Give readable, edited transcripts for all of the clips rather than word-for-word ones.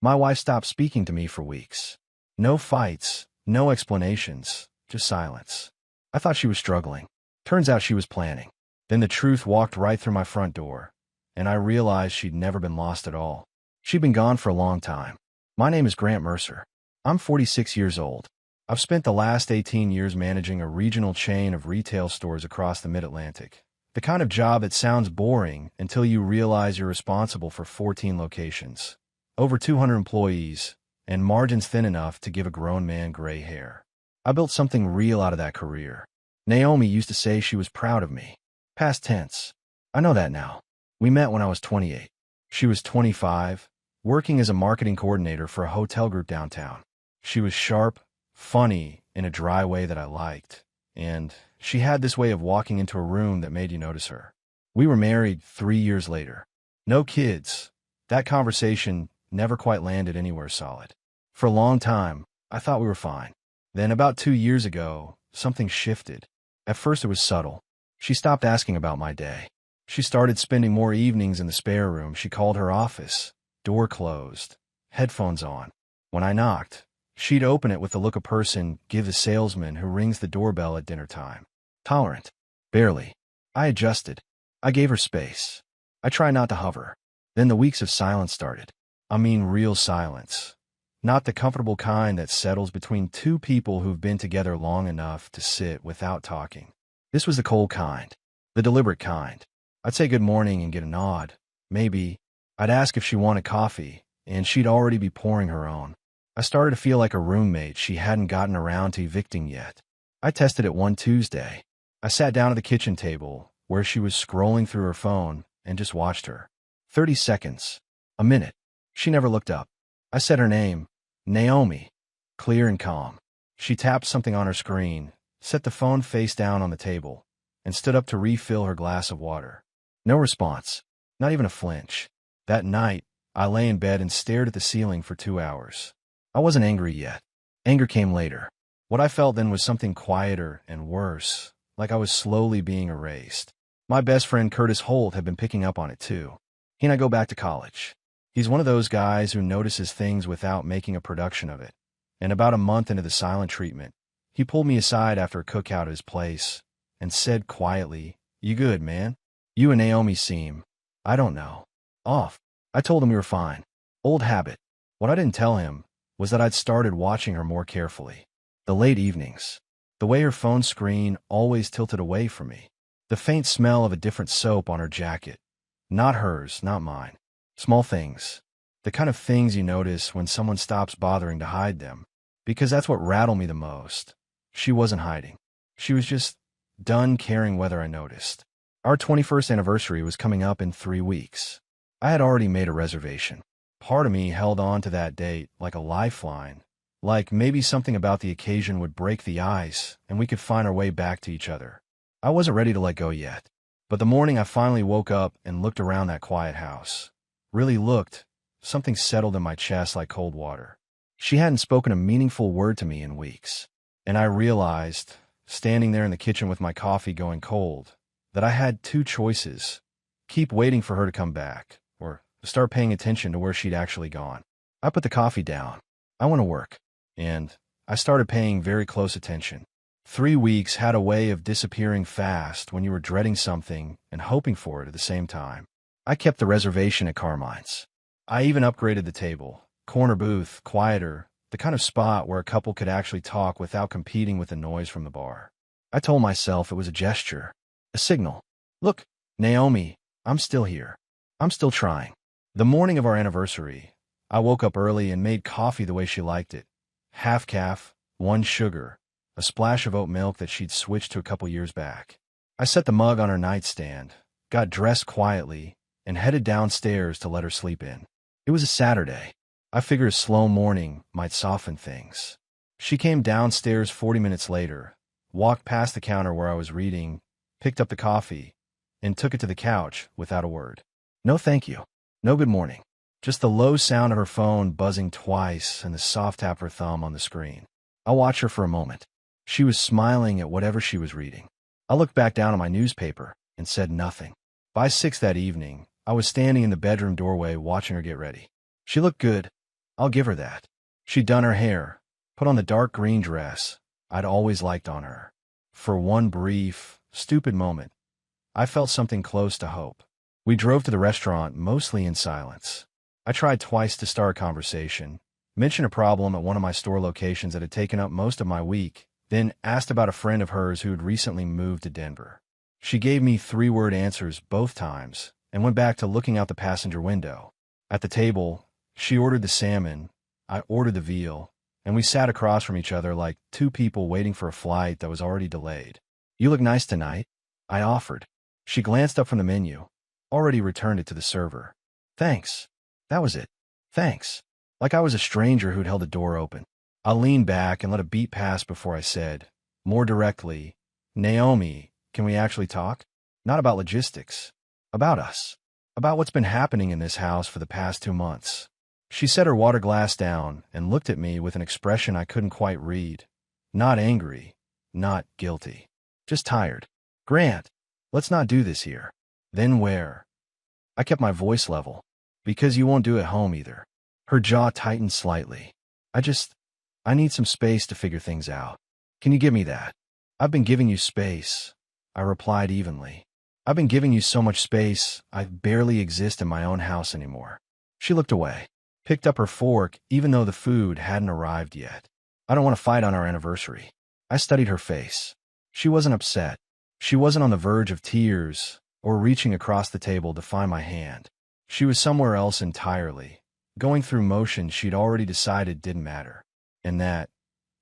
My wife stopped speaking to me for weeks. No fights, no explanations, just silence. I thought she was struggling. Turns out she was planning. Then the truth walked right through my front door, and I realized she'd never been lost at all. She'd been gone for a long time. My name is Grant Mercer. I'm 46 years old. I've spent the last 18 years managing a regional chain of retail stores across the Mid-Atlantic. The kind of job that sounds boring until you realize you're responsible for 14 locations, over 200 employees, and margins thin enough to give a grown man gray hair. I built something real out of that career. Naomi used to say she was proud of me. Past tense. I know that now. We met when I was 28. She was 25, working as a marketing coordinator for a hotel group downtown. She was sharp, funny, in a dry way that I liked, and she had this way of walking into a room that made you notice her. We were married 3 years later. No kids. That conversation never quite landed anywhere solid. For a long time, I thought we were fine. Then about 2 years ago, something shifted. At first it was subtle. She stopped asking about my day. She started spending more evenings in the spare room she called her office, door closed, headphones on. When I knocked, she'd open it with the look a person gives a salesman who rings the doorbell at dinner time. Tolerant. Barely. I adjusted. I gave her space. I tried not to hover. Then the weeks of silence started. I mean real silence. Not the comfortable kind that settles between two people who've been together long enough to sit without talking. This was the cold kind. The deliberate kind. I'd say good morning and get a nod. Maybe. I'd ask if she wanted coffee, and she'd already be pouring her own. I started to feel like a roommate she hadn't gotten around to evicting yet. I tested it one Tuesday. I sat down at the kitchen table, where she was scrolling through her phone, and just watched her. 30 seconds. A minute. She never looked up. I said her name. Naomi. Clear and calm. She tapped something on her screen, set the phone face down on the table, and stood up to refill her glass of water. No response. Not even a flinch. That night, I lay in bed and stared at the ceiling for 2 hours. I wasn't angry yet. Anger came later. What I felt then was something quieter and worse, like I was slowly being erased. My best friend Curtis Holt had been picking up on it too. He and I go back to college. He's one of those guys who notices things without making a production of it. And about a month into the silent treatment, he pulled me aside after a cookout at his place and said quietly, "You good, man? You and Naomi seem, I don't know, off." I told him we were fine. Old habit. What I didn't tell him was that I'd started watching her more carefully. The late evenings. The way her phone screen always tilted away from me. The faint smell of a different soap on her jacket. Not hers, not mine. Small things. The kind of things you notice when someone stops bothering to hide them. Because that's what rattled me the most. She wasn't hiding. She was just done caring whether I noticed. Our 21st anniversary was coming up in 3 weeks. I had already made a reservation. Part of me held on to that date like a lifeline, like maybe something about the occasion would break the ice and we could find our way back to each other. I wasn't ready to let go yet, but the morning I finally woke up and looked around that quiet house, really looked, something settled in my chest like cold water. She hadn't spoken a meaningful word to me in weeks, and I realized, standing there in the kitchen with my coffee going cold, that I had 2 choices: keep waiting for her to come back, or start paying attention to where she'd actually gone. I put the coffee down. I went to work, and I started paying very close attention. 3 weeks had a way of disappearing fast when you were dreading something and hoping for it at the same time. I kept the reservation at Carmine's. I even upgraded the table. Corner booth, quieter, the kind of spot where a couple could actually talk without competing with the noise from the bar. I told myself it was a gesture, a signal. Look, Naomi, I'm still here. I'm still trying. The morning of our anniversary, I woke up early and made coffee the way she liked it. Half calf, 1 sugar, a splash of oat milk that she'd switched to a couple years back. I set the mug on her nightstand, got dressed quietly, and headed downstairs to let her sleep in. It was a Saturday. I figured a slow morning might soften things. She came downstairs 40 minutes later, walked past the counter where I was reading, picked up the coffee, and took it to the couch without a word. No thank you. No good morning. Just the low sound of her phone buzzing twice and the soft tap of her thumb on the screen. I watched her for a moment. She was smiling at whatever she was reading. I looked back down at my newspaper and said nothing. By 6 that evening, I was standing in the bedroom doorway watching her get ready. She looked good. I'll give her that. She'd done her hair, put on the dark green dress I'd always liked on her. For one brief, stupid moment, I felt something close to hope. We drove to the restaurant mostly in silence. I tried twice to start a conversation, mentioned a problem at one of my store locations that had taken up most of my week, then asked about a friend of hers who had recently moved to Denver. She gave me three-word answers both times and went back to looking out the passenger window. At the table, she ordered the salmon, I ordered the veal, and we sat across from each other like two people waiting for a flight that was already delayed. "You look nice tonight," I offered. She glanced up from the menu, already returned it to the server. "Thanks." That was it. "Thanks." Like I was a stranger who'd held the door open. I leaned back and let a beat pass before I said, more directly, "Naomi, can we actually talk? Not about logistics. About us. About what's been happening in this house for the past 2 months." She set her water glass down and looked at me with an expression I couldn't quite read. Not angry, not guilty. Just tired. "Grant, let's not do this here." "Then where?" I kept my voice level. "Because you won't do it home either." Her jaw tightened slightly. I need some space to figure things out. Can you give me that?" "I've been giving you space," I replied evenly. "I've been giving you so much space, I barely exist in my own house anymore." She looked away, picked up her fork even though the food hadn't arrived yet. "I don't want to fight on our anniversary." I studied her face. She wasn't upset. She wasn't on the verge of tears or reaching across the table to find my hand. She was somewhere else entirely, going through motions she'd already decided didn't matter. And that,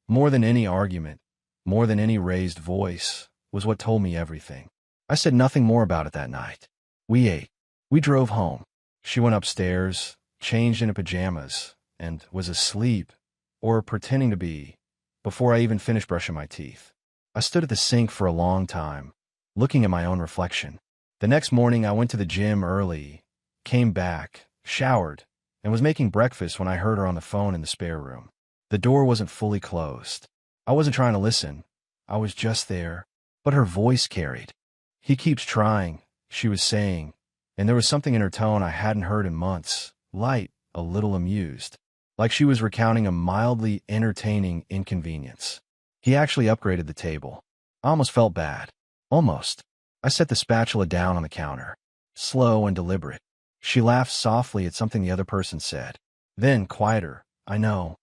more than any argument, more than any raised voice, was what told me everything. I said nothing more about it that night. We ate. We drove home. She went upstairs, changed into pajamas, and was asleep, or pretending to be, before I even finished brushing my teeth. I stood at the sink for a long time, looking at my own reflection. The next morning I went to the gym early, came back, showered, and was making breakfast when I heard her on the phone in the spare room. The door wasn't fully closed. I wasn't trying to listen. I was just there. But her voice carried. "He keeps trying," she was saying, and there was something in her tone I hadn't heard in months, light, a little amused, like she was recounting a mildly entertaining inconvenience. "He actually upgraded the table." I almost felt bad. Almost. I set the spatula down on the counter. Slow and deliberate. She laughed softly at something the other person said. Then, quieter, I know.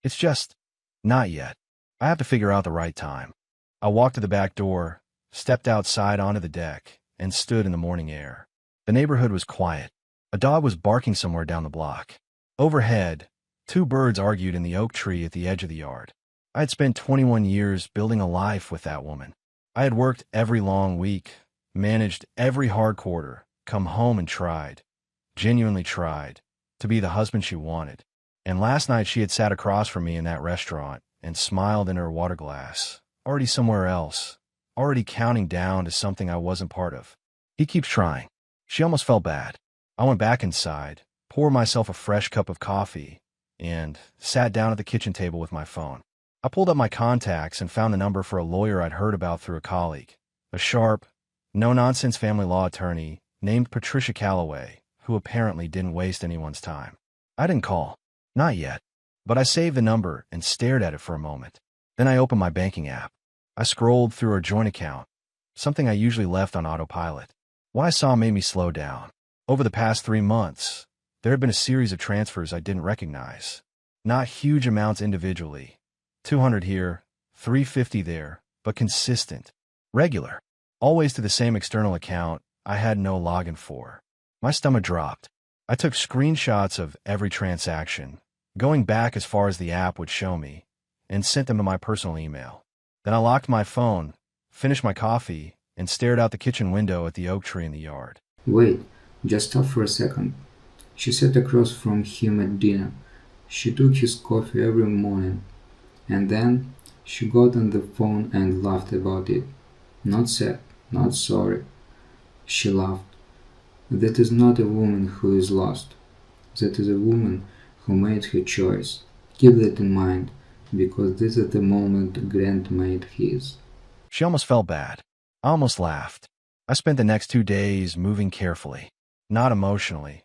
It's just, not yet. I have to figure out the right time." I walked to the back door, stepped outside onto the deck, and stood in the morning air. The neighborhood was quiet. A dog was barking somewhere down the block. Overhead, two birds argued in the oak tree at the edge of the yard. I had spent 21 years building a life with that woman. I had worked every long week, managed every hard quarter, come home and tried, genuinely tried, to be the husband she wanted. And last night she had sat across from me in that restaurant and smiled in her water glass, already somewhere else, already counting down to something I wasn't part of. "He keeps trying." She almost felt bad. I went back inside, poured myself a fresh cup of coffee, and sat down at the kitchen table with my phone. I pulled up my contacts and found the number for a lawyer I'd heard about through a colleague, a sharp, no-nonsense family law attorney named Patricia Calloway, who apparently didn't waste anyone's time. I didn't call. Not yet. But I saved the number and stared at it for a moment. Then I opened my banking app. I scrolled through her joint account, something I usually left on autopilot. What I saw made me slow down. Over the past 3 months, there had been a series of transfers I didn't recognize. Not huge amounts individually. 200 here, 350 there, but consistent. Regular. Always to the same external account I had no login for. My stomach dropped. I took screenshots of every transaction, going back as far as the app would show me, and sent them to my personal email. Then I locked my phone, finished my coffee, and stared out the kitchen window at the oak tree in the yard. Wait, just stop for a second. She sat across from him at dinner. She took his coffee every morning. And then she got on the phone and laughed about it. Not sad, not sorry. She laughed. That is not a woman who is lost. That is a woman who made her choice. Keep that in mind, because this is the moment Grant made his. She almost felt bad. I almost laughed. I spent the next 2 days moving carefully. Not emotionally.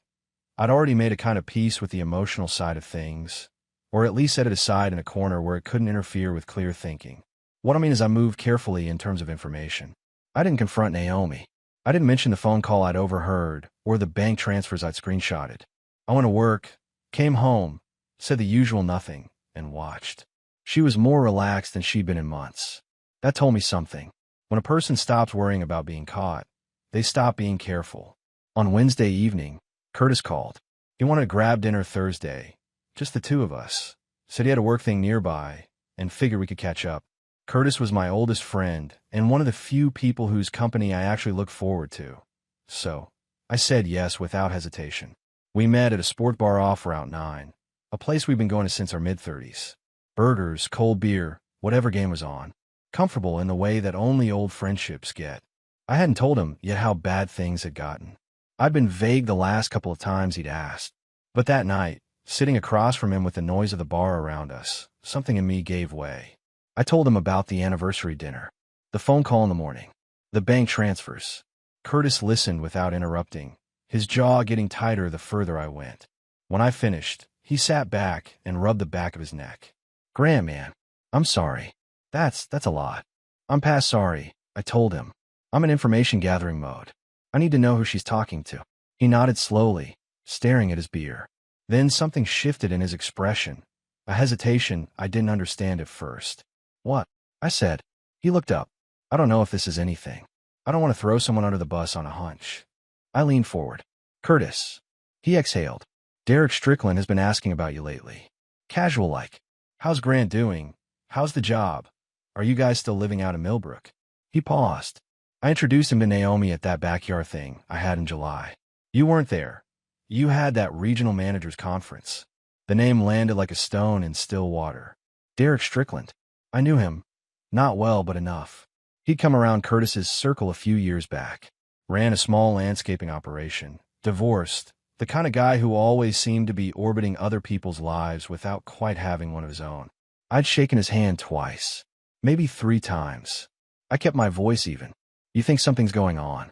I'd already made a kind of peace with the emotional side of things, or at least set it aside in a corner where it couldn't interfere with clear thinking. What I mean is I moved carefully in terms of information. I didn't confront Naomi. I didn't mention the phone call I'd overheard or the bank transfers I'd screenshotted. I went to work, came home, said the usual nothing, and watched. She was more relaxed than she'd been in months. That told me something. When a person stops worrying about being caught, they stop being careful. On Wednesday evening, Curtis called. He wanted to grab dinner Thursday, just the two of us. Said he had a work thing nearby, and figured we could catch up. Curtis was my oldest friend, and one of the few people whose company I actually looked forward to. So, I said yes without hesitation. We met at a sport bar off Route 9, a place we'd been going to since our mid-30s. Burgers, cold beer, whatever game was on. Comfortable in the way that only old friendships get. I hadn't told him yet how bad things had gotten. I'd been vague the last couple of times he'd asked. But that night, sitting across from him with the noise of the bar around us, something in me gave way. I told him about the anniversary dinner, the phone call in the morning, the bank transfers. Curtis listened without interrupting, his jaw getting tighter the further I went. When I finished, he sat back and rubbed the back of his neck. Graham, man, I'm sorry. That's a lot. I'm past sorry, I told him. I'm in information gathering mode. I need to know who she's talking to. He nodded slowly, staring at his beer. Then something shifted in his expression, a hesitation I didn't understand at first. What? I said. He looked up. I don't know if this is anything. I don't want to throw someone under the bus on a hunch. I leaned forward. Curtis. He exhaled. Derek Strickland has been asking about you lately. Casual like. How's Grant doing? How's the job? Are you guys still living out in Millbrook? He paused. I introduced him to Naomi at that backyard thing I had in July. You weren't there. You had that regional managers conference. The name landed like a stone in still water. Derek Strickland. I knew him. Not well, but enough. He'd come around Curtis's circle a few years back. Ran a small landscaping operation. Divorced. The kind of guy who always seemed to be orbiting other people's lives without quite having one of his own. I'd shaken his hand twice. Maybe 3 times. I kept my voice even. You think something's going on?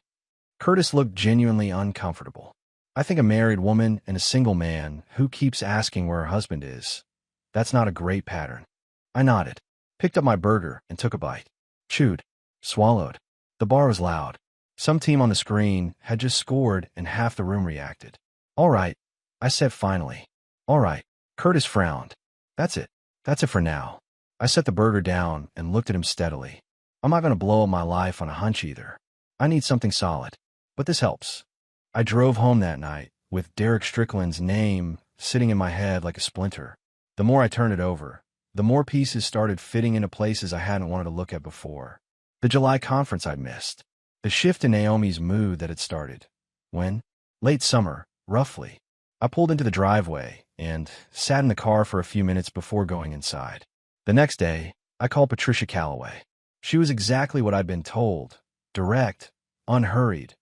Curtis looked genuinely uncomfortable. I think a married woman and a single man who keeps asking where her husband is. That's not a great pattern. I nodded. Picked up my burger and took a bite. Chewed. Swallowed. The bar was loud. Some team on the screen had just scored and half the room reacted. All right, I said finally. All right. Curtis frowned. That's it. That's it for now. I set the burger down and looked at him steadily. I'm not going to blow up my life on a hunch either. I need something solid. But this helps. I drove home that night, with Derek Strickland's name sitting in my head like a splinter. The more I turned it over, the more pieces started fitting into places I hadn't wanted to look at before. The July conference I'd missed. The shift in Naomi's mood that had started. When? Late summer, roughly. I pulled into the driveway and sat in the car for a few minutes before going inside. The next day, I called Patricia Calloway. She was exactly what I'd been told. Direct, unhurried,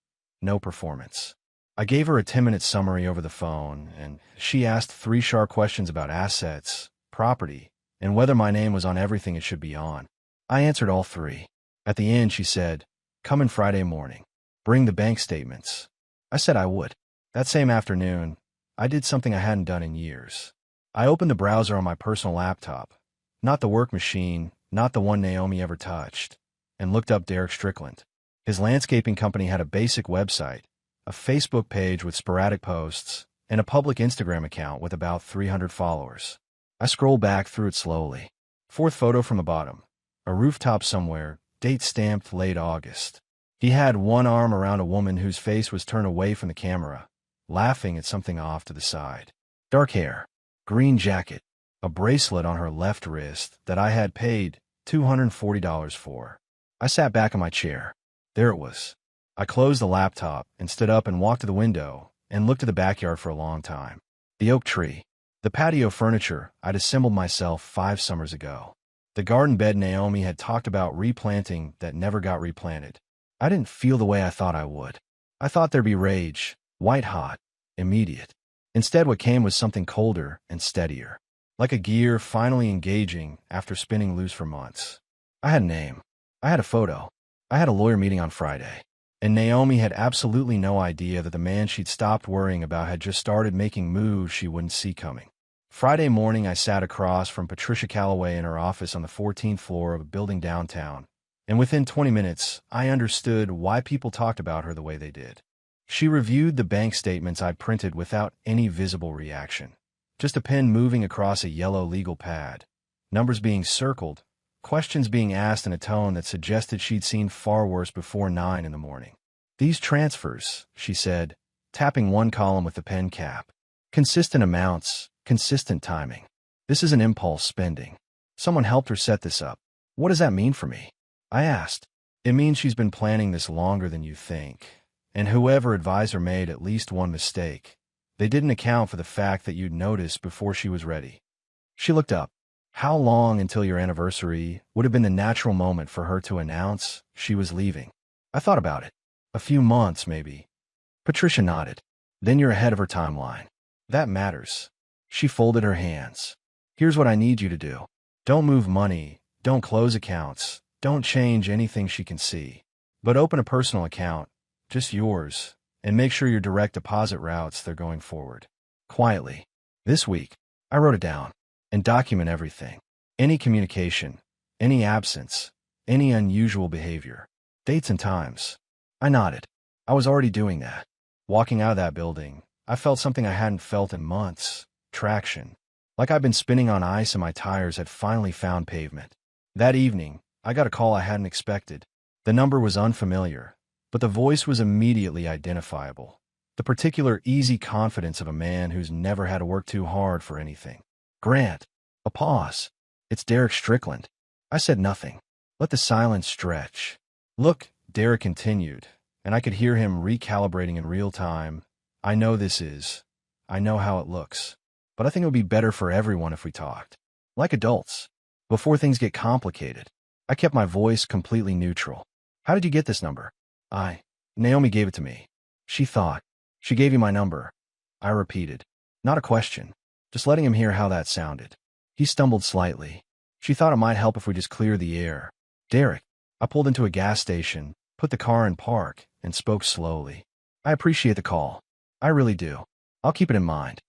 no performance. I gave her a 10-minute summary over the phone, and she asked 3 sharp questions about assets, property, and whether my name was on everything it should be on. I answered all 3. At the end, she said, "Come in Friday morning. Bring the bank statements." I said I would. That same afternoon, I did something I hadn't done in years. I opened the browser on my personal laptop, not the work machine, not the one Naomi ever touched, and looked up Derek Strickland. His landscaping company had a basic website, a Facebook page with sporadic posts, and a public Instagram account with about 300 followers. I scrolled back through it slowly. 4th photo from the bottom. A rooftop somewhere, date stamped late August. He had one arm around a woman whose face was turned away from the camera, laughing at something off to the side. Dark hair, green jacket, a bracelet on her left wrist that I had paid $240 for. I sat back in my chair. There it was. I closed the laptop and stood up and walked to the window and looked at the backyard for a long time. The oak tree. The patio furniture I'd assembled myself 5 summers ago. The garden bed Naomi had talked about replanting that never got replanted. I didn't feel the way I thought I would. I thought there'd be rage, white hot, immediate. Instead, what came was something colder and steadier. Like a gear finally engaging after spinning loose for months. I had a name. I had a photo. I had a lawyer meeting on Friday. And Naomi had absolutely no idea that the man she'd stopped worrying about had just started making moves she wouldn't see coming. Friday morning, I sat across from Patricia Calloway in her office on the 14th floor of a building downtown, and within 20 minutes, I understood why people talked about her the way they did. She reviewed the bank statements I'd printed without any visible reaction, just a pen moving across a yellow legal pad, numbers being circled, questions being asked in a tone that suggested she'd seen far worse before 9 in the morning. These transfers, she said, tapping one column with the pen cap. Consistent amounts, consistent timing. This isn't impulse spending. Someone helped her set this up. What does that mean for me? I asked. It means she's been planning this longer than you think. And whoever advised her made at least one mistake. They didn't account for the fact that you'd noticed before she was ready. She looked up. How long until your anniversary would have been the natural moment for her to announce she was leaving? I thought about it. A few months, maybe. Patricia nodded. Then you're ahead of her timeline. That matters. She folded her hands. Here's what I need you to do. Don't move money. Don't close accounts. Don't change anything she can see. But open a personal account, just yours, and make sure your direct deposit routes they're going forward. Quietly. This week, I wrote it down. And document everything. Any communication, any absence, any unusual behavior. Dates and times. I nodded. I was already doing that. Walking out of that building, I felt something I hadn't felt in months. Traction. Like I'd been spinning on ice and my tires had finally found pavement. That evening, I got a call I hadn't expected. The number was unfamiliar, but the voice was immediately identifiable. The particular easy confidence of a man who's never had to work too hard for anything. Grant. A pause. It's Derek Strickland. I said nothing. Let the silence stretch. Look, Derek continued, and I could hear him recalibrating in real time. I know this is. I know how it looks. But I think it would be better for everyone if we talked. Like adults. Before things get complicated. I kept my voice completely neutral. How did you get this number? Naomi gave it to me. She thought. She gave you my number. I repeated. Not a question. Just letting him hear how that sounded. He stumbled slightly. She thought it might help if we just clear the air. Derek. I pulled into a gas station, put the car in park, and spoke slowly. I appreciate the call. I really do. I'll keep it in mind.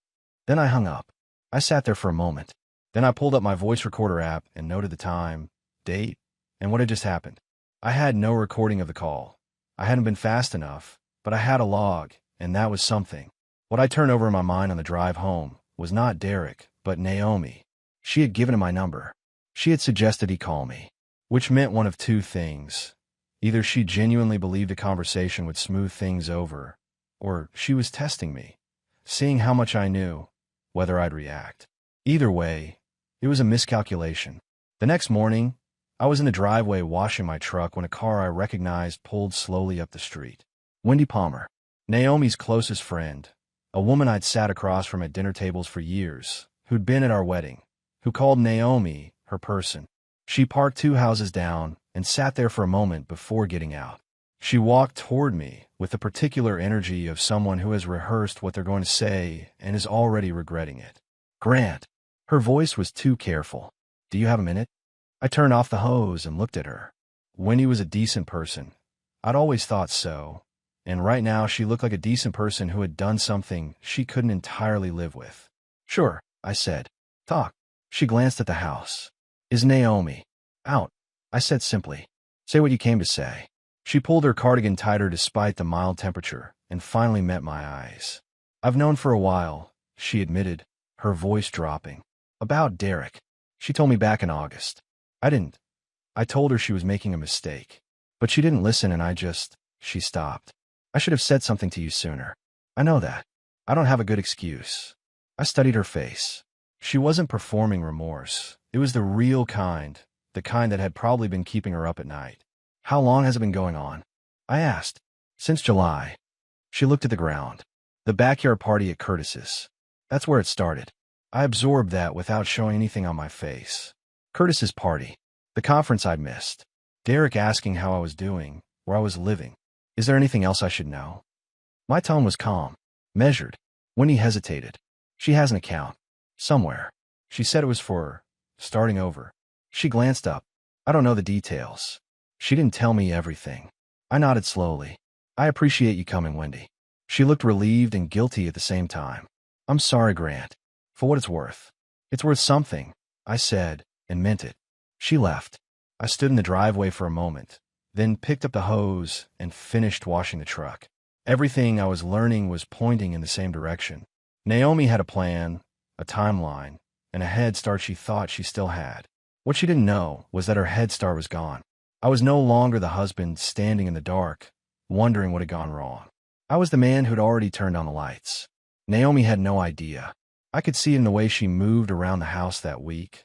Then I hung up. I sat there for a moment. Then I pulled up my voice recorder app and noted the time, date, and what had just happened. I had no recording of the call. I hadn't been fast enough, but I had a log, and that was something. What I turned over in my mind on the drive home was not Derek, but Naomi. She had given him my number. She had suggested he call me, which meant one of two things. Either she genuinely believed a conversation would smooth things over, or she was testing me, seeing how much I knew, whether I'd react. Either way, it was a miscalculation. The next morning, I was in the driveway washing my truck when a car I recognized pulled slowly up the street. Wendy Palmer, Naomi's closest friend, a woman I'd sat across from at dinner tables for years, who'd been at our wedding, who called Naomi her person. She parked 2 houses down and sat there for a moment before getting out. She walked toward me with the particular energy of someone who has rehearsed what they're going to say and is already regretting it. Grant. Her voice was too careful. Do you have a minute? I turned off the hose and looked at her. Wendy was a decent person. I'd always thought so. And right now she looked like a decent person who had done something she couldn't entirely live with. Sure, I said. Talk. She glanced at the house. Is Naomi out? I said simply. Say what you came to say. She pulled her cardigan tighter despite the mild temperature and finally met my eyes. I've known for a while, she admitted, her voice dropping. About Derek. She told me back in August. I didn't. I told her she was making a mistake. But she didn't listen and she stopped. I should have said something to you sooner. I know that. I don't have a good excuse. I studied her face. She wasn't performing remorse. It was the real kind, the kind that had probably been keeping her up at night. How long has it been going on? I asked. Since July. She looked at the ground. The backyard party at Curtis's. That's where it started. I absorbed that without showing anything on my face. Curtis's party. The conference I'd missed. Derek asking how I was doing, where I was living. Is there anything else I should know? My tone was calm, measured. Winnie hesitated. She has an account. Somewhere. She said it was for starting over. She glanced up. I don't know the details. She didn't tell me everything. I nodded slowly. I appreciate you coming, Wendy. She looked relieved and guilty at the same time. I'm sorry, Grant. For what it's worth. It's worth something, I said, and meant it. She left. I stood in the driveway for a moment, then picked up the hose and finished washing the truck. Everything I was learning was pointing in the same direction. Naomi had a plan, a timeline, and a head start she thought she still had. What she didn't know was that her head start was gone. I was no longer the husband standing in the dark, wondering what had gone wrong. I was the man who'd already turned on the lights. Naomi had no idea. I could see it in the way she moved around the house that week,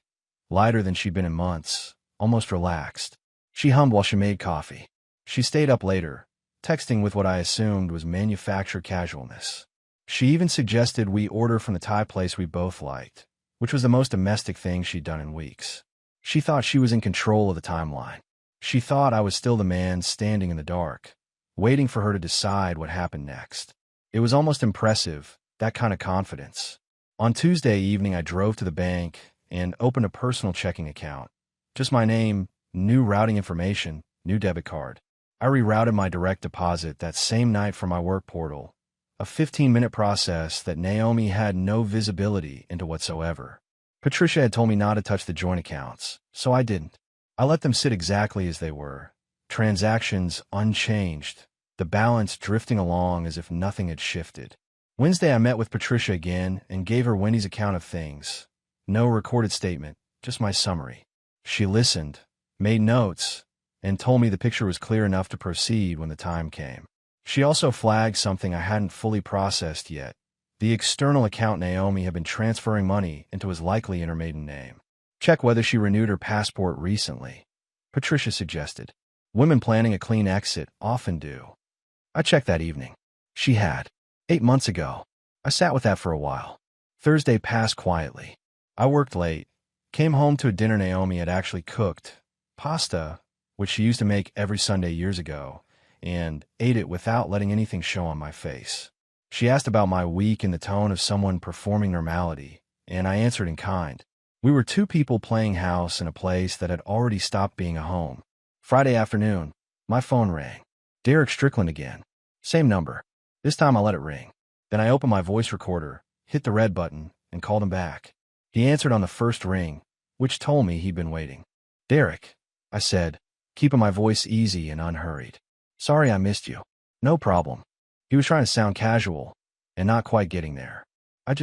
lighter than she'd been in months, almost relaxed. She hummed while she made coffee. She stayed up later, texting with what I assumed was manufactured casualness. She even suggested we order from the Thai place we both liked, which was the most domestic thing she'd done in weeks. She thought she was in control of the timeline. She thought I was still the man standing in the dark, waiting for her to decide what happened next. It was almost impressive, that kind of confidence. On Tuesday evening, I drove to the bank and opened a personal checking account. Just my name, new routing information, new debit card. I rerouted my direct deposit that same night from my work portal, a 15-minute process that Naomi had no visibility into whatsoever. Patricia had told me not to touch the joint accounts, so I didn't. I let them sit exactly as they were, transactions unchanged, the balance drifting along as if nothing had shifted. Wednesday, I met with Patricia again and gave her Wendy's account of things. No recorded statement, just my summary. She listened, made notes, and told me the picture was clear enough to proceed when the time came. She also flagged something I hadn't fully processed yet. The external account Naomi had been transferring money into was likely in her maiden name. Check whether she renewed her passport recently, Patricia suggested. Women planning a clean exit often do. I checked that evening. She had. 8 months ago. I sat with that for a while. Thursday passed quietly. I worked late, came home to a dinner Naomi had actually cooked, pasta, which she used to make every Sunday years ago, and ate it without letting anything show on my face. She asked about my week in the tone of someone performing normality, and I answered in kind. We were two people playing house in a place that had already stopped being a home. Friday afternoon, my phone rang. Derek Strickland again. Same number. This time I let it ring. Then I opened my voice recorder, hit the red button, and called him back. He answered on the first ring, which told me he'd been waiting. Derek, I said, keeping my voice easy and unhurried. Sorry I missed you. No problem. He was trying to sound casual, and not quite getting there. I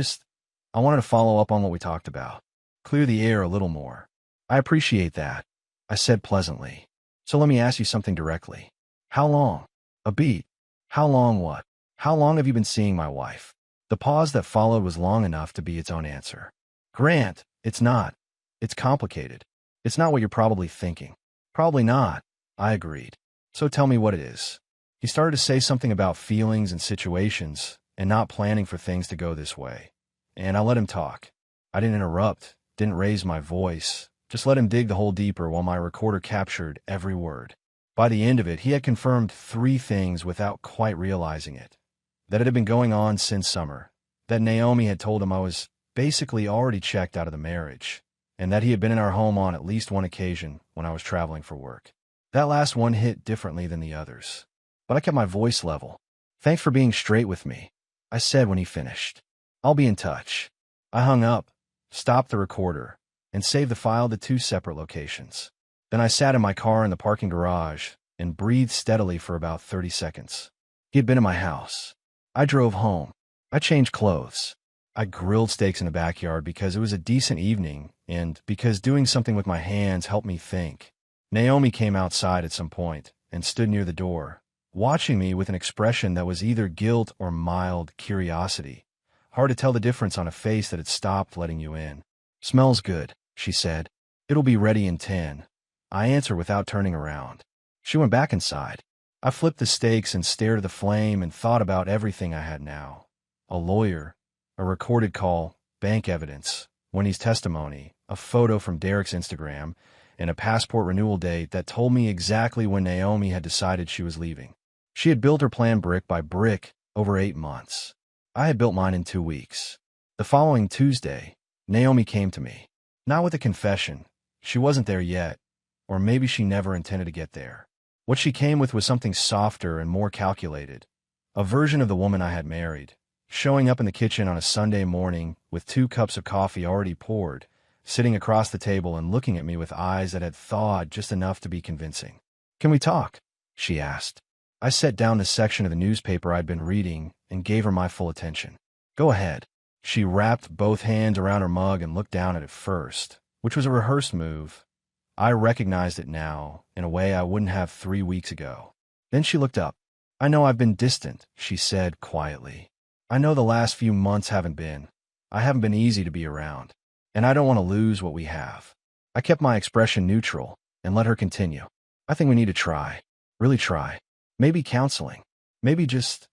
wanted to follow up on what we talked about. Clear the air a little more. I appreciate that, I said pleasantly. So let me ask you something directly. How long? A beat. How long what? How long have you been seeing my wife? The pause that followed was long enough to be its own answer. Grant, it's not. It's complicated. It's not what you're probably thinking. Probably not, I agreed. So tell me what it is. He started to say something about feelings and situations and not planning for things to go this way. And I let him talk. I didn't interrupt, didn't raise my voice, just let him dig the hole deeper while my recorder captured every word. By the end of it, he had confirmed 3 things without quite realizing it. That it had been going on since summer, that Naomi had told him I was basically already checked out of the marriage, and that he had been in our home on at least one occasion when I was traveling for work. That last one hit differently than the others, but I kept my voice level. Thanks for being straight with me, I said when he finished. I'll be in touch. I hung up, stopped the recorder, and saved the file to 2 separate locations. Then I sat in my car in the parking garage and breathed steadily for about 30 seconds. He had been in my house. I drove home. I changed clothes. I grilled steaks in the backyard because it was a decent evening and because doing something with my hands helped me think. Naomi came outside at some point and stood near the door, watching me with an expression that was either guilt or mild curiosity. Hard to tell the difference on a face that had stopped letting you in. Smells good, she said. It'll be ready in 10. I answered without turning around. She went back inside. I flipped the steaks and stared at the flame and thought about everything I had now. A lawyer, a recorded call, bank evidence, Winnie's testimony, a photo from Derek's Instagram, and a passport renewal date that told me exactly when Naomi had decided she was leaving. She had built her plan brick by brick over 8 months. I had built mine in 2 weeks. The following Tuesday, Naomi came to me. Not with a confession. She wasn't there yet. Or maybe she never intended to get there. What she came with was something softer and more calculated, a version of the woman I had married, showing up in the kitchen on a Sunday morning with 2 cups of coffee already poured, sitting across the table and looking at me with eyes that had thawed just enough to be convincing. "Can we talk?" she asked. I set down the section of the newspaper I'd been reading and gave her my full attention. "Go ahead." She wrapped both hands around her mug and looked down at it first, which was a rehearsed move. I recognized it now in a way I wouldn't have 3 weeks ago. Then she looked up. "I know I've been distant," she said quietly. "I know the last few months haven't been. I haven't been easy to be around. And I don't want to lose what we have." I kept my expression neutral and let her continue. "I think we need to try. Really try. Maybe counseling. Maybe just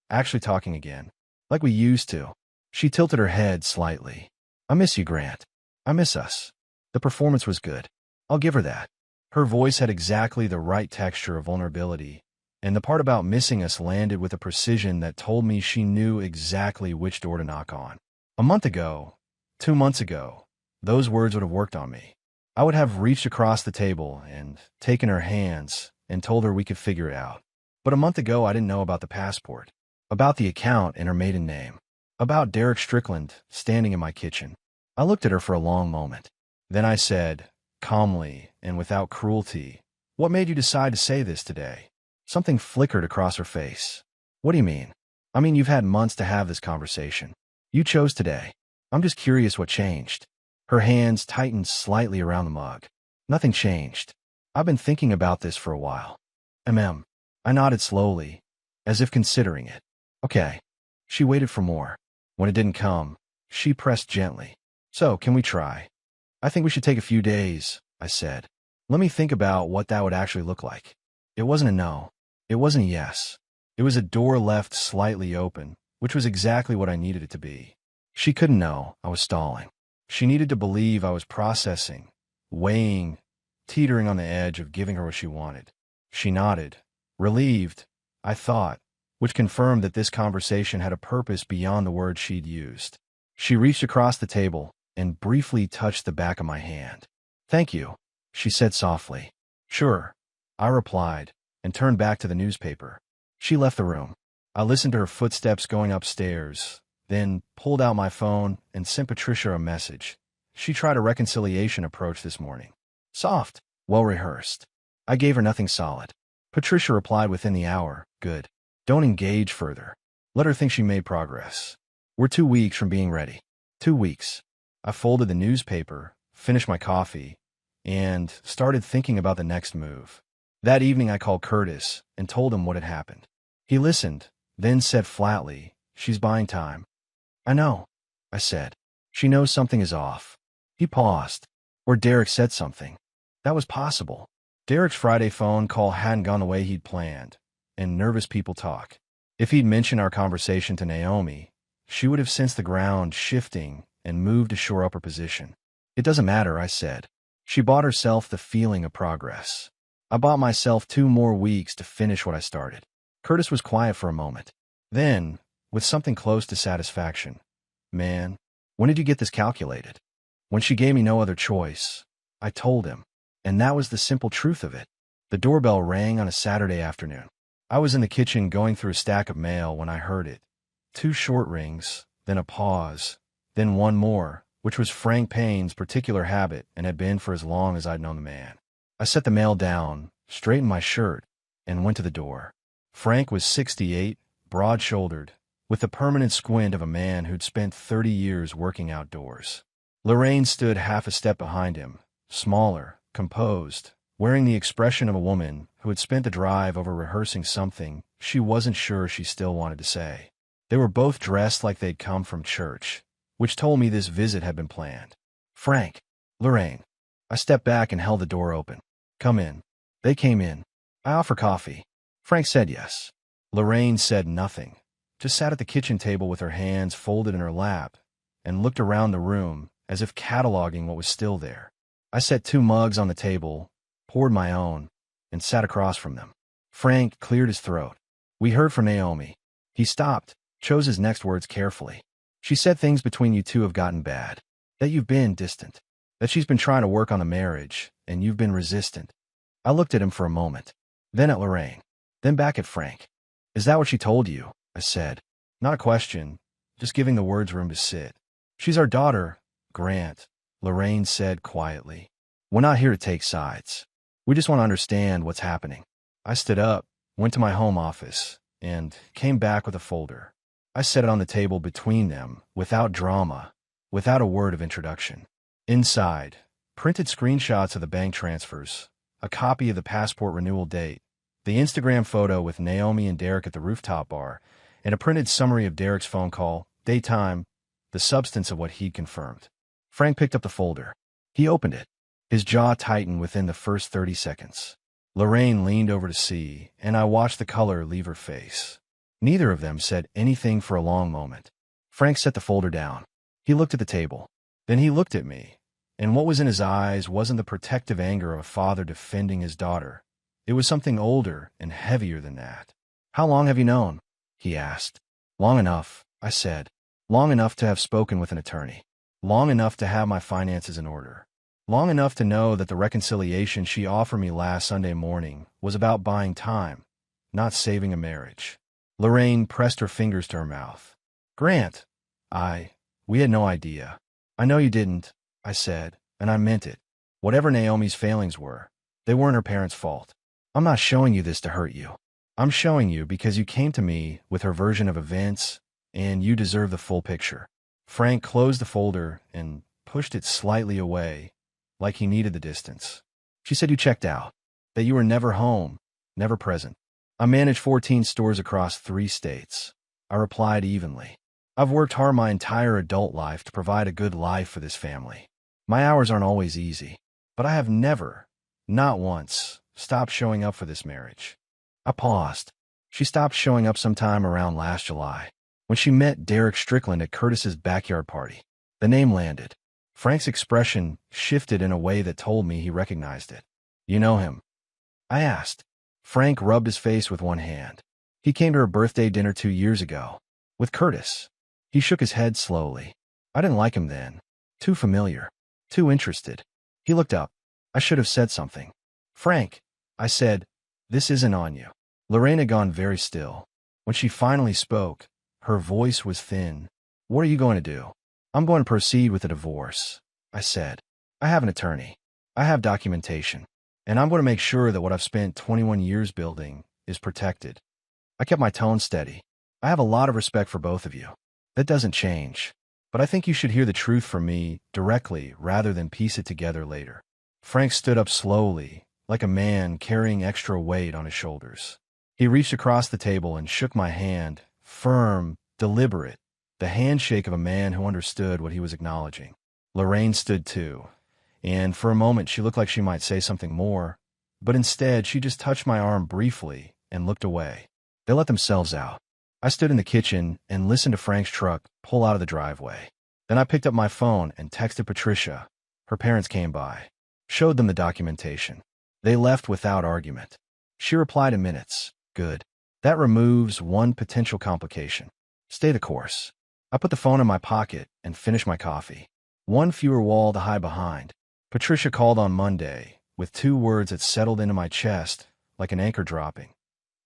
actually talking again. Like we used to." She tilted her head slightly. "I miss you, Grant. I miss us. The performance was good. I'll give her that." Her voice had exactly the right texture of vulnerability, and the part about missing us landed with a precision that told me she knew exactly which door to knock on. A month ago, 2 months ago, those words would have worked on me. I would have reached across the table and taken her hands and told her we could figure it out. But a month ago, I didn't know about the passport, about the account in her maiden name, about Derek Strickland standing in my kitchen. I looked at her for a long moment. Then I said, calmly and without cruelty, "What made you decide to say this today?" Something flickered across her face. "What do you mean?" "I mean, you've had months to have this conversation. You chose today. I'm just curious what changed." Her hands tightened slightly around the mug. "Nothing changed. I've been thinking about this for a while." I nodded slowly, as if considering it. "Okay." She waited for more. When it didn't come, she pressed gently. "So, can we try?" "I think we should take a few days," I said. "Let me think about what that would actually look like." It wasn't a no. It wasn't a yes. It was a door left slightly open, which was exactly what I needed it to be. She couldn't know I was stalling. She needed to believe I was processing, weighing, teetering on the edge of giving her what she wanted. She nodded, relieved, I thought, which confirmed that this conversation had a purpose beyond the words she'd used. She reached across the table and briefly touched the back of my hand. "Thank you," she said softly. "Sure," I replied, and turned back to the newspaper. She left the room. I listened to her footsteps going upstairs, then pulled out my phone and sent Patricia a message. She tried a reconciliation approach this morning. Soft, well-rehearsed. I gave her nothing solid. Patricia replied within the hour, "Good. Don't engage further. Let her think she made progress. We're 2 weeks from being ready." 2 weeks. I folded the newspaper, finished my coffee, and started thinking about the next move. That evening I called Curtis and told him what had happened. He listened, then said flatly, "She's buying time." "I know," I said. "She knows something is off." He paused. Or Derek said something. That was possible. Derek's Friday phone call hadn't gone the way he'd planned, and nervous people talk. If he'd mentioned our conversation to Naomi, she would have sensed the ground shifting and moved to shore up her position. "It doesn't matter," I said. She bought herself the feeling of progress. I bought myself 2 more weeks to finish what I started. Curtis was quiet for a moment. Then, with something close to satisfaction, "Man, when did you get this calculated?" When she gave me no other choice, I told him. And that was the simple truth of it. The doorbell rang on a Saturday afternoon. I was in the kitchen going through a stack of mail when I heard it. 2 short rings, then a pause, then one more, which was Frank Payne's particular habit and had been for as long as I'd known the man. I set the mail down, straightened my shirt, and went to the door. Frank was 68, broad-shouldered, with the permanent squint of a man who'd spent 30 years working outdoors. Lorraine stood half a step behind him, smaller, composed, wearing the expression of a woman who had spent the drive over rehearsing something she wasn't sure she still wanted to say. They were both dressed like they'd come from church, which told me this visit had been planned. "Frank, Lorraine." I stepped back and held the door open. "Come in." They came in. "I offer coffee." Frank said yes. Lorraine said nothing, just sat at the kitchen table with her hands folded in her lap and looked around the room as if cataloging what was still there. I set 2 mugs on the table, poured my own, and sat across from them. Frank cleared his throat. "We heard from Naomi." He stopped, chose his next words carefully. "She said things between you two have gotten bad, that you've been distant, that she's been trying to work on the marriage, and you've been resistant." I looked at him for a moment. then at Lorraine, then back at Frank. Is that what she told you? I said. Not a question, just giving the words room to sit. She's our daughter, Grant, Lorraine said quietly. We're not here to take sides. We just want to understand what's happening. I stood up, went to my home office, and came back with a folder. I set it on the table between them, without drama, without a word of introduction. Inside, printed screenshots of the bank transfers, a copy of the passport renewal date, the Instagram photo with Naomi and Derek at the rooftop bar, and a printed summary of Derek's phone call, daytime, the substance of what he'd confirmed. Frank picked up the folder. He opened it. His jaw tightened within the first 30 seconds. Lorraine leaned over to see, and I watched the color leave her face. Neither of them said anything for a long moment. Frank set the folder down. He looked at the table. Then he looked at me, and what was in his eyes wasn't the protective anger of a father defending his daughter. It was something older and heavier than that. How long have you known? He asked. Long enough, I said. Long enough to have spoken with an attorney. Long enough to have my finances in order. Long enough to know that the reconciliation she offered me last Sunday morning was about buying time, not saving a marriage. Lorraine pressed her fingers to her mouth. Grant, we had no idea. I know you didn't, I said, and I meant it. Whatever Naomi's failings were, they weren't her parents' fault. I'm not showing you this to hurt you. I'm showing you because you came to me with her version of events, and you deserve the full picture. Frank closed the folder and pushed it slightly away, like he needed the distance. She said you checked out, that you were never home, never present. I manage 14 stores across 3 states. I replied evenly. I've worked hard my entire adult life to provide a good life for this family. My hours aren't always easy, but I have never, not once, stopped showing up for this marriage. I paused. She stopped showing up sometime around last July, when she met Derek Strickland at Curtis's backyard party. The name landed. Frank's expression shifted in a way that told me he recognized it. You know him? I asked. Frank rubbed his face with one hand. He came to her birthday dinner 2 years ago. With Curtis. He shook his head slowly. I didn't like him then. Too familiar. Too interested. He looked up. I should have said something. Frank, I said, this isn't on you. Lorraine had gone very still. When she finally spoke, her voice was thin. What are you going to do? I'm going to proceed with a divorce, I said. I have an attorney. I have documentation. And I'm going to make sure that what I've spent 21 years building is protected. I kept my tone steady. I have a lot of respect for both of you. That doesn't change. But I think you should hear the truth from me directly rather than piece it together later. Frank stood up slowly, like a man carrying extra weight on his shoulders. He reached across the table and shook my hand, firm, deliberate, the handshake of a man who understood what he was acknowledging. Lorraine stood too, and for a moment she looked like she might say something more, but instead she just touched my arm briefly and looked away. They let themselves out. I stood in the kitchen and listened to Frank's truck pull out of the driveway. Then I picked up my phone and texted Patricia. Her parents came by, showed them the documentation. They left without argument. She replied in minutes. Good. That removes one potential complication. Stay the course. I put the phone in my pocket and finished my coffee. One fewer wall to hide behind. Patricia called on Monday, with 2 words that settled into my chest like an anchor dropping.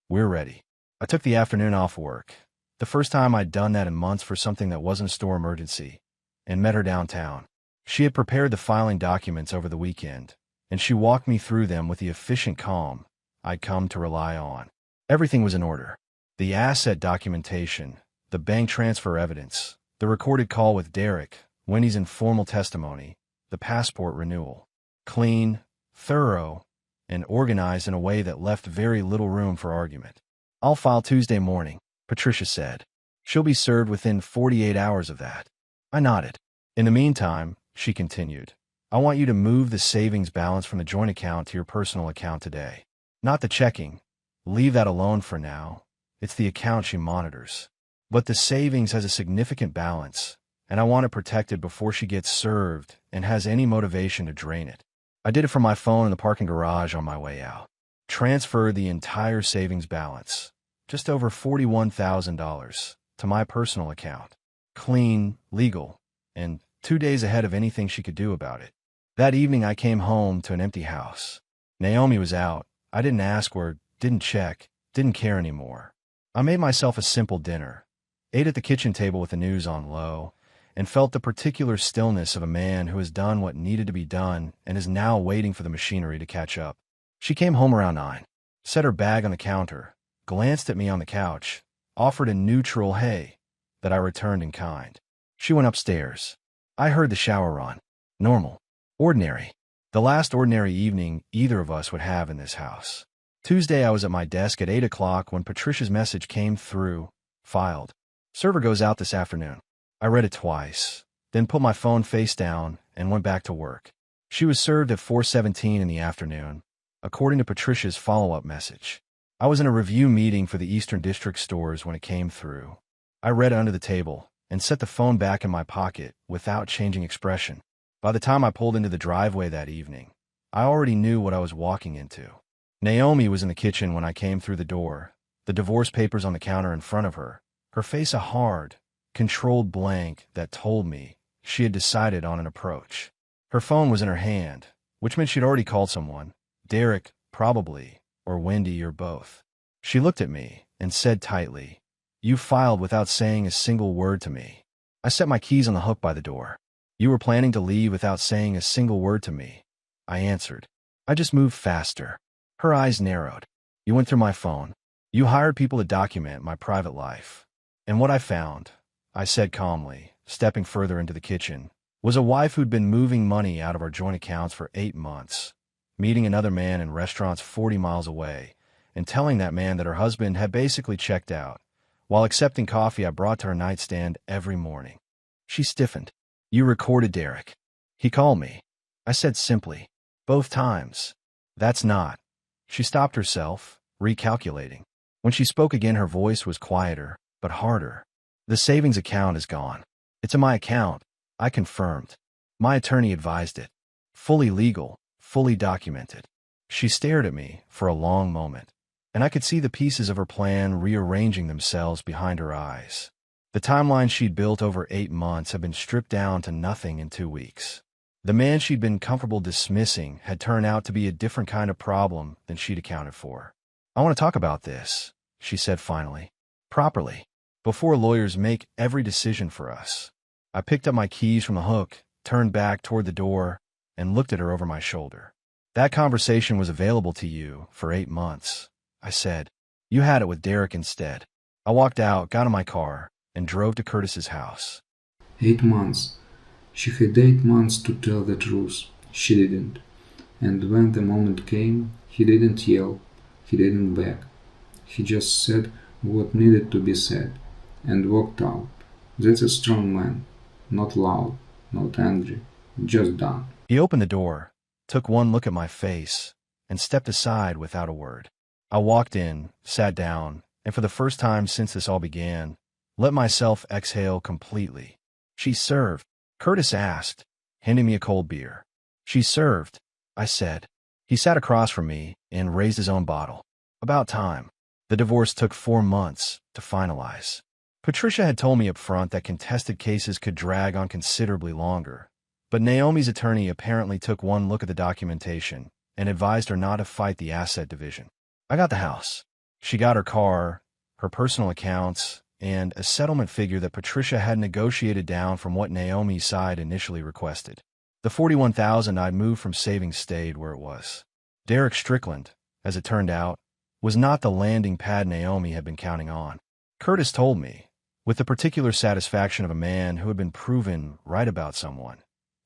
We're ready. I took the afternoon off work, the first time I'd done that in months for something that wasn't a store emergency, and met her downtown. She had prepared the filing documents over the weekend, and she walked me through them with the efficient calm I'd come to rely on. Everything was in order. The asset documentation, the bank transfer evidence, the recorded call with Derek, Wendy's informal testimony, the passport renewal. Clean, thorough, and organized in a way that left very little room for argument. I'll file Tuesday morning, Patricia said. She'll be served within 48 hours of that. I nodded. In the meantime, she continued, I want you to move the savings balance from the joint account to your personal account today. Not the checking. Leave that alone for now. It's the account she monitors. But the savings has a significant balance, and I want it protected before she gets served and has any motivation to drain it. I did it from my phone in the parking garage on my way out. Transferred the entire savings balance, just over $41,000, to my personal account. Clean, legal, and 2 days ahead of anything she could do about it. That evening I came home to an empty house. Naomi was out. I didn't ask where didn't check, didn't care anymore. I made myself a simple dinner, ate at the kitchen table with the news on low, and felt the particular stillness of a man who has done what needed to be done and is now waiting for the machinery to catch up. She came home around 9, set her bag on the counter, glanced at me on the couch, offered a neutral hey that I returned in kind. She went upstairs. I heard the shower run. Normal. Ordinary. The last ordinary evening either of us would have in this house. Tuesday, I was at my desk at 8 o'clock when Patricia's message came through, filed. Server goes out this afternoon. I read it twice, then put my phone face down and went back to work. She was served at 4:17 in the afternoon, according to Patricia's follow-up message. I was in a review meeting for the Eastern District stores when it came through. I read it under the table and set the phone back in my pocket without changing expression. By the time I pulled into the driveway that evening, I already knew what I was walking into. Naomi was in the kitchen when I came through the door, the divorce papers on the counter in front of her, her face a hard, controlled blank that told me she had decided on an approach. Her phone was in her hand, which meant she'd already called someone, Derek, probably, or Wendy, or both. She looked at me and said tightly, "You filed without saying a single word to me." I set my keys on the hook by the door. "You were planning to leave without saying a single word to me," I answered. "I just moved faster." Her eyes narrowed. "You went through my phone. You hired people to document my private life. And what I found," I said calmly, stepping further into the kitchen, "was a wife who'd been moving money out of our joint accounts for 8 months, meeting another man in restaurants 40 miles away, and telling that man that her husband had basically checked out, while accepting coffee I brought to her nightstand every morning." She stiffened. "You recorded Derek. He called me," I said simply. "Both times." "That's not." She stopped herself, recalculating. When she spoke again, her voice was quieter, but harder. "The savings account is gone. It's in my account," I confirmed. "My attorney advised it. Fully legal, fully documented." She stared at me for a long moment, and I could see the pieces of her plan rearranging themselves behind her eyes. The timeline she'd built over 8 months had been stripped down to nothing in 2 weeks. The man she'd been comfortable dismissing had turned out to be a different kind of problem than she'd accounted for. "I want to talk about this," she said finally. "Properly. Before lawyers make every decision for us." I picked up my keys from the hook, turned back toward the door, and looked at her over my shoulder. "That conversation was available to you for 8 months," I said. "You had it with Derek instead." I walked out, got in my car, and drove to Curtis's house. 8 months. She had 8 months to tell the truth. She didn't. And when the moment came, he didn't yell, he didn't beg. He just said what needed to be said, and walked out. That's a strong man. Not loud, not angry, just done. He opened the door, took one look at my face, and stepped aside without a word. I walked in, sat down, and for the first time since this all began, let myself exhale completely. "She served?" Curtis asked, handing me a cold beer. "She served," I said. He sat across from me and raised his own bottle. "About time." The divorce took 4 months to finalize. Patricia had told me up front that contested cases could drag on considerably longer, but Naomi's attorney apparently took one look at the documentation and advised her not to fight the asset division. I got the house. She got her car, her personal accounts, and a settlement figure that Patricia had negotiated down from what Naomi's side initially requested. The $41,000 I'd moved from savings stayed where it was. Derek Strickland, as it turned out, was not the landing pad Naomi had been counting on. Curtis told me, with the particular satisfaction of a man who had been proven right about someone,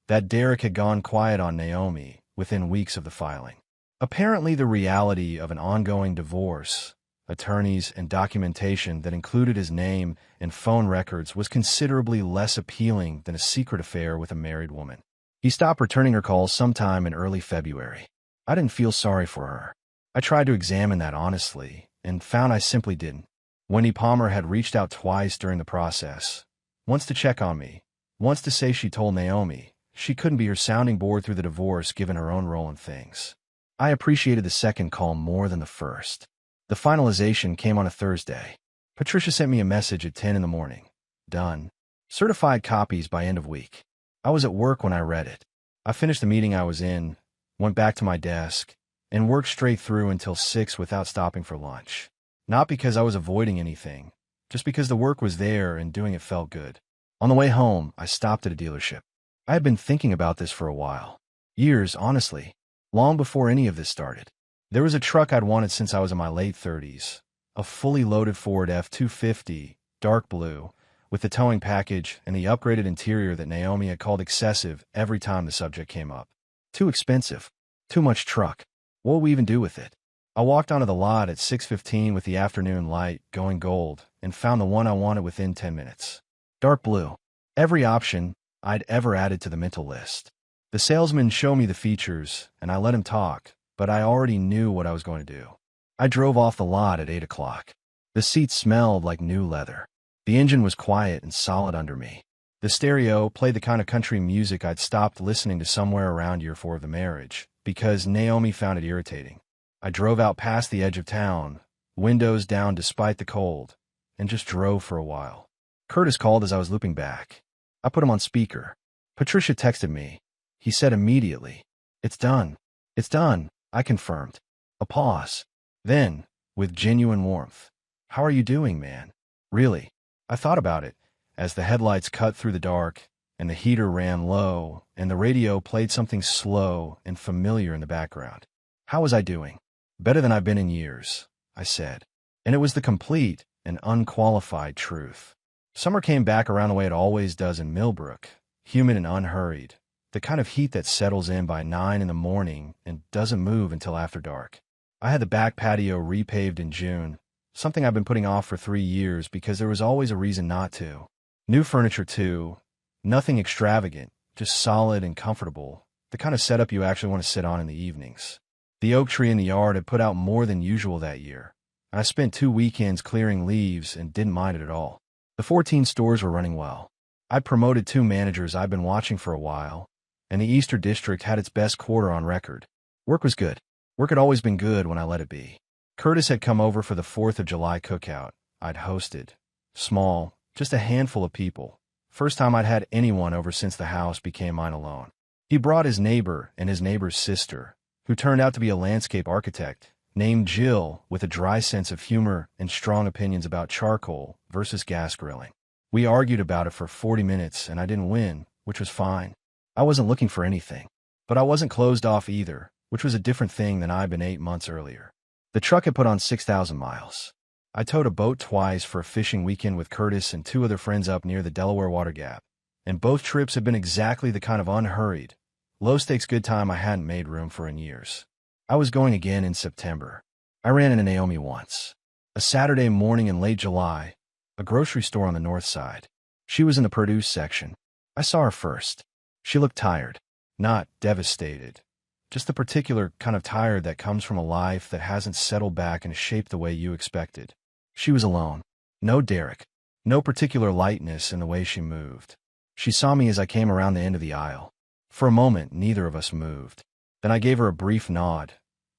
that Derek had gone quiet on Naomi within weeks of the filing. Apparently, the reality of an ongoing divorce, attorneys, and documentation that included his name and phone records was considerably less appealing than a secret affair with a married woman. He stopped returning her calls sometime in early February. I didn't feel sorry for her. I tried to examine that honestly, and found I simply didn't. Wendy Palmer had reached out twice during the process, once to check on me, once to say she told Naomi she couldn't be her sounding board through the divorce given her own role in things. I appreciated the second call more than the first. The finalization came on a Thursday. Patricia sent me a message at 10 in the morning. "Done. Certified copies by end of week." I was at work when I read it. I finished the meeting I was in, went back to my desk, and worked straight through until 6 without stopping for lunch. Not because I was avoiding anything, just because the work was there and doing it felt good. On the way home, I stopped at a dealership. I had been thinking about this for a while. Years, honestly. Long before any of this started. There was a truck I'd wanted since I was in my late 30s. A fully loaded Ford F-250, dark blue, with the towing package and the upgraded interior that Naomi had called excessive every time the subject came up. Too expensive. Too much truck. What would we even do with it? I walked onto the lot at 6:15 with the afternoon light going gold and found the one I wanted within 10 minutes. Dark blue. Every option I'd ever added to the mental list. The salesman showed me the features, and I let him talk, but I already knew what I was going to do. I drove off the lot at 8 o'clock. The seats smelled like new leather. The engine was quiet and solid under me. The stereo played the kind of country music I'd stopped listening to somewhere around year 4 of the marriage, because Naomi found it irritating. I drove out past the edge of town, windows down despite the cold, and just drove for a while. Curtis called as I was looping back. I put him on speaker. Patricia texted me. He said immediately, "It's done. It's done," I confirmed. A pause. Then, with genuine warmth, "How are you doing, man? Really?" I thought about it, as the headlights cut through the dark, and the heater ran low, and the radio played something slow and familiar in the background. How was I doing? Better than I've been in years, I said. And it was the complete and unqualified truth. Summer came back around the way it always does in Millbrook, humid and unhurried, the kind of heat that settles in by 9 in the morning and doesn't move until after dark. I had the back patio repaved in June, something I've been putting off for 3 years because there was always a reason not to. New furniture too, nothing extravagant, just solid and comfortable, the kind of setup you actually want to sit on in the evenings. The oak tree in the yard had put out more than usual that year, and I spent 2 weekends clearing leaves and didn't mind it at all. The 14 stores were running well. I'd promoted 2 managers I'd been watching for a while, and the Easter District had its best quarter on record. Work was good. Work had always been good when I let it be. Curtis had come over for the 4th of July cookout I'd hosted. Small, just a handful of people. First time I'd had anyone over since the house became mine alone. He brought his neighbor and his neighbor's sister, who turned out to be a landscape architect, named Jill, with a dry sense of humor and strong opinions about charcoal versus gas grilling. We argued about it for 40 minutes, and I didn't win, which was fine. I wasn't looking for anything. But I wasn't closed off either, which was a different thing than I'd been 8 months earlier. The truck had put on 6,000 miles. I towed a boat twice for a fishing weekend with Curtis and 2 other friends up near the Delaware Water Gap, and both trips had been exactly the kind of unhurried, low-stakes good time I hadn't made room for in years. I was going again in September. I ran into Naomi once. A Saturday morning in late July, a grocery store on the north side. She was in the produce section. I saw her first. She looked tired, not devastated, just the particular kind of tired that comes from a life that hasn't settled back and shaped the way you expected. She was alone. No Derek. No particular lightness in the way she moved. She saw me as I came around the end of the aisle. For a moment, neither of us moved. Then I gave her a brief nod,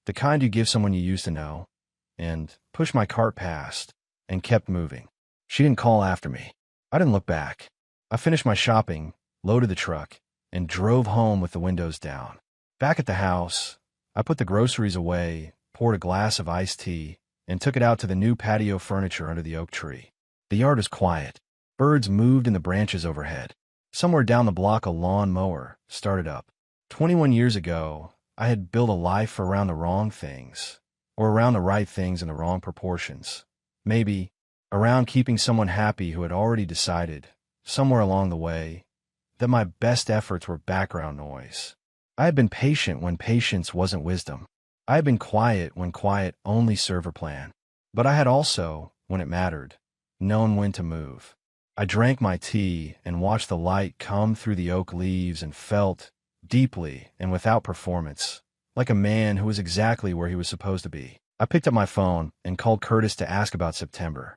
the kind you give someone you used to know, and pushed my cart past and kept moving. She didn't call after me. I didn't look back. I finished my shopping, loaded the truck, and drove home with the windows down. Back at the house, I put the groceries away, poured a glass of iced tea, and took it out to the new patio furniture under the oak tree. The yard was quiet. Birds moved in the branches overhead. Somewhere down the block a lawn mower started up. 21 years ago, I had built a life around the wrong things, or around the right things in the wrong proportions. Maybe around keeping someone happy who had already decided, somewhere along the way, that my best efforts were background noise. I had been patient when patience wasn't wisdom. I had been quiet when quiet only served a plan. But I had also, when it mattered, known when to move. I drank my tea and watched the light come through the oak leaves and felt, deeply and without performance, like a man who was exactly where he was supposed to be. I picked up my phone and called Curtis to ask about September.